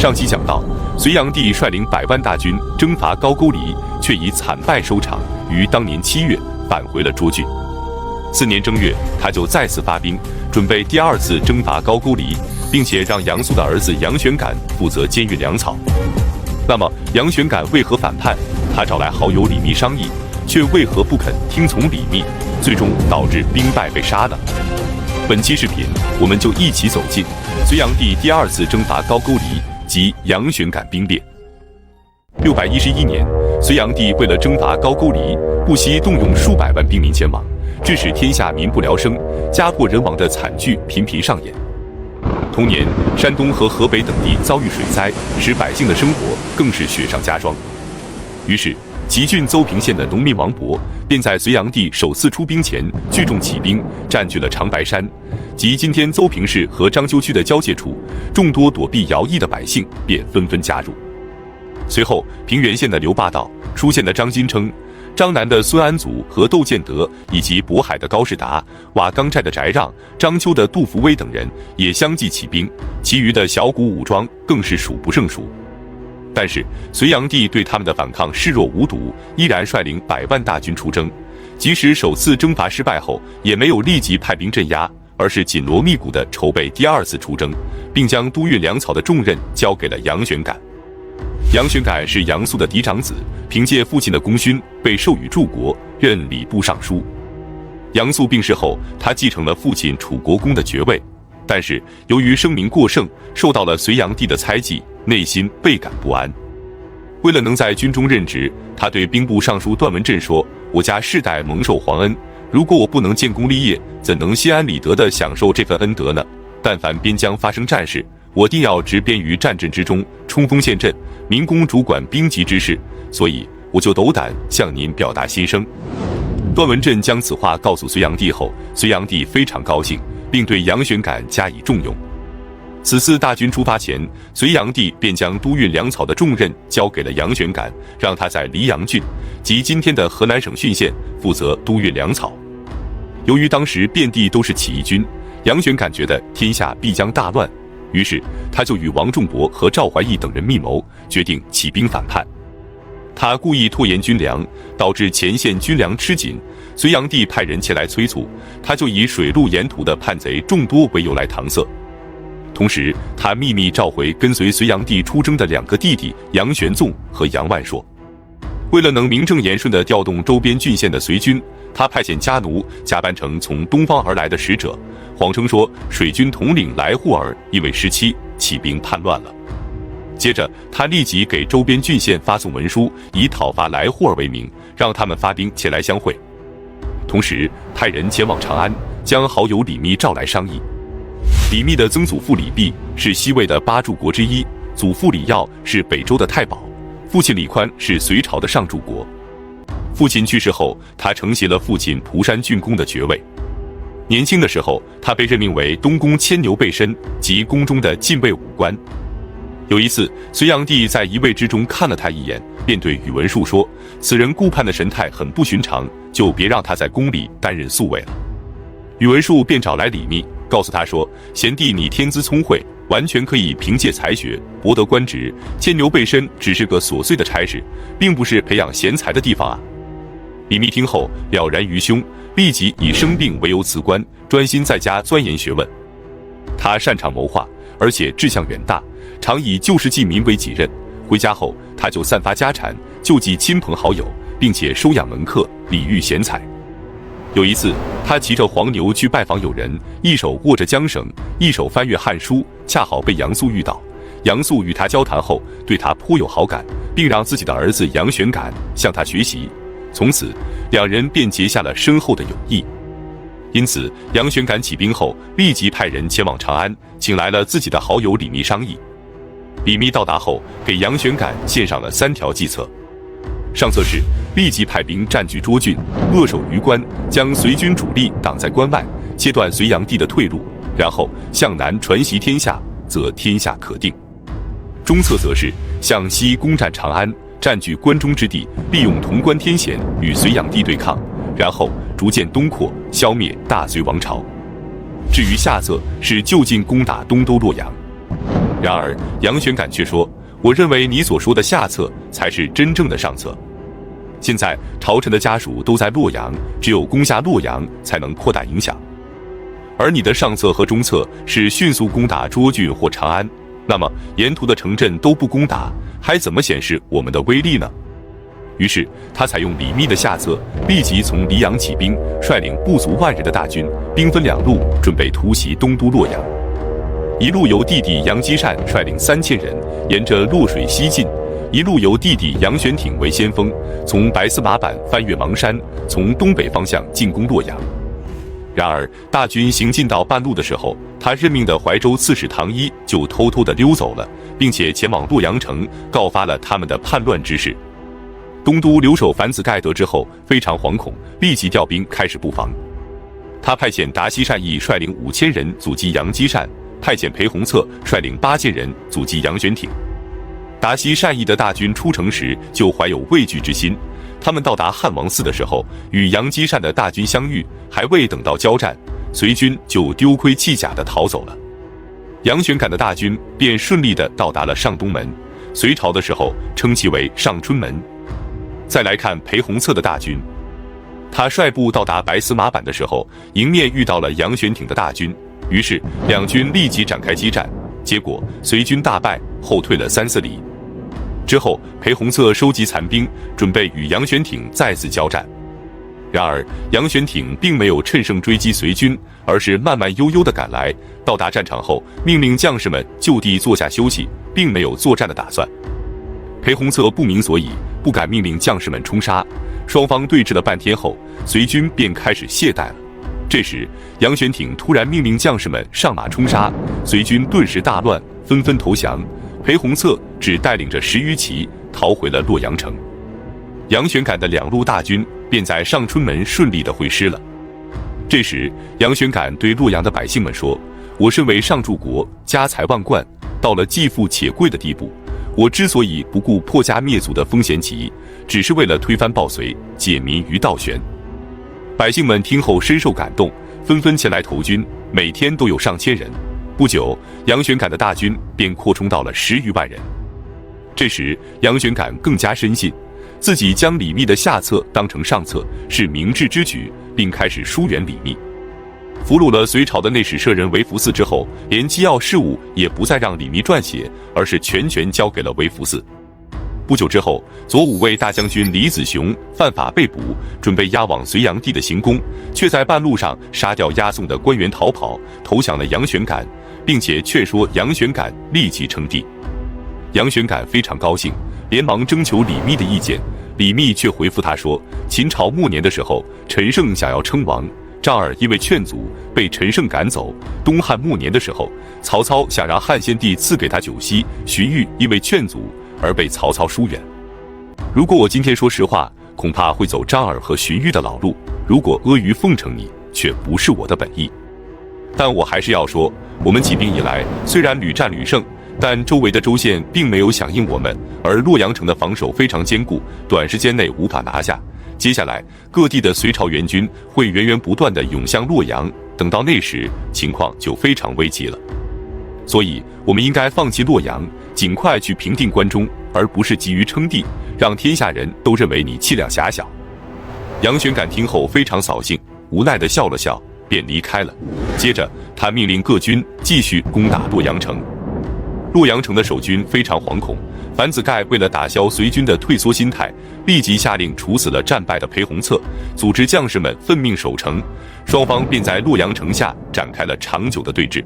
上期讲到，隋炀帝率领100万大军征伐高句丽，却以惨败收场，于当年7月返回了涿郡。次年正月，他就再次发兵，准备第2次征伐高句丽，并且让杨素的儿子杨玄感负责监运粮草。那么，杨玄感为何反叛？他找来好友李密商议，却为何不肯听从李密，最终导致兵败被杀呢？本期视频，我们就一起走进隋炀帝第2次征伐高句丽及杨玄感兵变。611年，隋炀帝为了征伐高句丽，不惜动用数百万兵民前往，致使天下民不聊生、家破人亡的惨剧频频上演。同年，山东和河北等地遭遇水灾，使百姓的生活更是雪上加霜。于是，齐郡邹平县的农民王勃便在隋炀帝首次出兵前聚众起兵，占据了长白山，即今天邹平市和章丘区的交界处。众多躲避徭役的百姓便纷纷加入。随后，平原县的刘霸道、舒县的张金称、张南的孙安祖和窦建德，以及渤海的高士达、瓦岗寨的翟让、章丘的杜伏威等人也相继起兵，其余的小股武装更是数不胜数。但是，隋炀帝对他们的反抗视若无睹，依然率领100万大军出征。即使首次征伐失败后，也没有立即派兵镇压，而是紧锣密鼓地筹备第2次出征，并将督运粮草的重任交给了杨玄感。杨玄感是杨素的嫡长子，凭借父亲的功勋被授予柱国，任礼部尚书。杨素病逝后，他继承了父亲楚国公的爵位，但是由于声名过盛，受到了隋炀帝的猜忌，内心倍感不安。为了能在军中任职，他对兵部尚书段文振说：“我家世代蒙受皇恩，如果我不能建功立业，怎能心安理得地享受这份恩德呢？但凡边疆发生战事，我定要执鞭于战阵之中，冲锋陷阵，民工主管兵籍之事，所以我就斗胆向您表达心声。”段文振将此话告诉隋炀帝后，隋炀帝非常高兴，并对杨玄感加以重用。此次大军出发前，隋炀帝便将督运粮草的重任交给了杨玄感，让他在黎阳郡，即今天的河南省浚县，负责督运粮草。由于当时遍地都是起义军，杨玄感觉得天下必将大乱，于是他就与王仲伯和赵怀义等人密谋，决定起兵反叛。他故意拖延军粮，导致前线军粮吃紧。隋炀帝派人前来催促，他就以水路沿途的叛贼众多为由来搪塞。同时，他秘密召回跟随隋炀帝出征的2个弟弟杨玄纵和杨万硕。为了能名正言顺地调动周边郡县的隋军，他派遣家奴假扮成从东方而来的使者，谎称说水军统领来护尔因为失妻起兵叛乱了。接着，他立即给周边郡县发送文书，以讨伐来护尔为名，让他们发兵前来相会。同时，派人前往长安，将好友李密召来商议。李密的曾祖父李泌是西魏的8柱国之一，祖父李曜是北周的太保，父亲李宽是隋朝的上柱国。父亲去世后，他承袭了父亲蒲山郡公的爵位。年轻的时候，他被任命为东宫牵牛备身，即宫中的禁卫武官。有一次，隋炀帝在一卫之中看了他一眼，便对宇文述说：“此人顾盼的神态很不寻常，就别让他在宫里担任宿卫了。”宇文述便找来李密，告诉他说：“贤弟你天资聪慧，完全可以凭借才学博得官职，牵牛备身只是个琐碎的差事，并不是培养贤才的地方啊。”李密听后了然于胸，立即以生病为由辞官，专心在家钻研学问。他擅长谋划，而且志向远大，常以救世济民为己任。回家后，他就散发家产，救济亲朋好友，并且收养门客，礼遇贤才。有一次，他骑着黄牛去拜访友人，一手握着缰绳，一手翻阅汉书，恰好被杨素遇到。杨素与他交谈后，对他颇有好感，并让自己的儿子杨玄感向他学习。从此，2人便结下了深厚的友谊。因此，杨玄感起兵后，立即派人前往长安，请来了自己的好友李密商议。李密到达后，给杨玄感献上了3条计策。上策是立即派兵占据涿郡，扼守榆关，将隋军主力挡在关外，切断隋炀帝的退路，然后向南传檄天下，则天下可定。中策则是向西攻占长安，占据关中之地，利用潼关天险与隋炀帝对抗，然后逐渐东扩，消灭大隋王朝。至于下策是就近攻打东都洛阳。然而杨玄感却说：“我认为你所说的下策才是真正的上策。现在朝臣的家属都在洛阳，只有攻下洛阳才能扩大影响。而你的上策和中策是迅速攻打涿郡或长安，那么沿途的城镇都不攻打，还怎么显示我们的威力呢？”于是他采用李密的下策，立即从黎阳起兵，率领不足万人的大军，兵分两路，准备突袭东都洛阳。一路由弟弟杨基善率领3000人，沿着洛水西进；一路由弟弟杨玄挺为先锋，从白司马坂翻越邙山，从东北方向进攻洛阳。然而大军行进到半路的时候，他任命的怀州刺史唐一就偷偷地溜走了，并且前往洛阳城告发了他们的叛乱之事。东都留守樊子盖得知后非常惶恐，立即调兵开始布防。他派遣达西善义率领5000人阻击杨基善，派遣裴弘策率领8000人阻击杨玄挺。达西善义的大军出城时就怀有畏惧之心，他们到达汉王寺的时候，与杨基善的大军相遇，还未等到交战，随军就丢盔弃甲地逃走了。杨玄感的大军便顺利地到达了上东门，隋朝的时候称其为上春门。再来看裴弘策的大军，他率部到达白司马坂的时候，迎面遇到了杨玄挺的大军，于是两军立即展开激战，结果隋军大败，后退了3-4里。之后裴弘策收集残兵，准备与杨玄挺再次交战。然而杨玄挺并没有趁胜追击隋军，而是慢慢悠悠地赶来，到达战场后命令将士们就地坐下休息，并没有作战的打算。裴弘策不明所以，不敢命令将士们冲杀，双方对峙了半天后，隋军便开始懈怠了。这时杨玄挺突然命令将士们上马冲杀，隋军顿时大乱，纷纷投降。裴弘策只带领着10余骑逃回了洛阳城。杨玄感的2路大军便在上春门顺利地会师了。这时杨玄感对洛阳的百姓们说：“我身为上柱国，家财万贯，到了既富且贵的地步，我之所以不顾破家灭族的风险起义，只是为了推翻暴隋，解民于倒悬。”百姓们听后深受感动，纷纷前来投军，每天都有上千人。不久，杨玄感的大军便扩充到了10余万人。这时杨玄感更加深信自己将李密的下策当成上策是明智之举，并开始疏远李密。俘虏了隋朝的内史舍人韦福嗣之后，连机要事务也不再让李密撰写，而是全权交给了韦福嗣。不久之后，左武卫大将军李子雄犯法被捕，准备押往隋炀帝的行宫，却在半路上杀掉押送的官员逃跑，投降了杨玄感，并且劝说杨玄感立即称帝。杨玄感非常高兴，连忙征求李密的意见，李密却回复他说：“秦朝末年的时候，陈胜想要称王，张耳因为劝阻被陈胜赶走；东汉末年的时候，曹操想让汉献帝赐给他九锡，荀彧因为劝阻而被曹操疏远。如果我今天说实话，恐怕会走张耳和荀彧的老路；如果阿谀奉承你，却不是我的本意。但我还是要说，我们起兵以来，虽然屡战屡胜，但周围的州县并没有响应我们，而洛阳城的防守非常坚固，短时间内无法拿下。接下来各地的隋朝援军会源源不断地涌向洛阳，等到那时，情况就非常危急了。所以我们应该放弃洛阳，尽快去平定关中，而不是急于称帝，让天下人都认为你气量狭小。”杨玄感听后非常扫兴，无奈地笑了笑，便离开了。接着他命令各军继续攻打洛阳城。洛阳城的守军非常惶恐，樊子盖为了打消隋军的退缩心态，立即下令处死了战败的裴弘策，组织将士们奋命守城，双方便在洛阳城下展开了长久的对峙。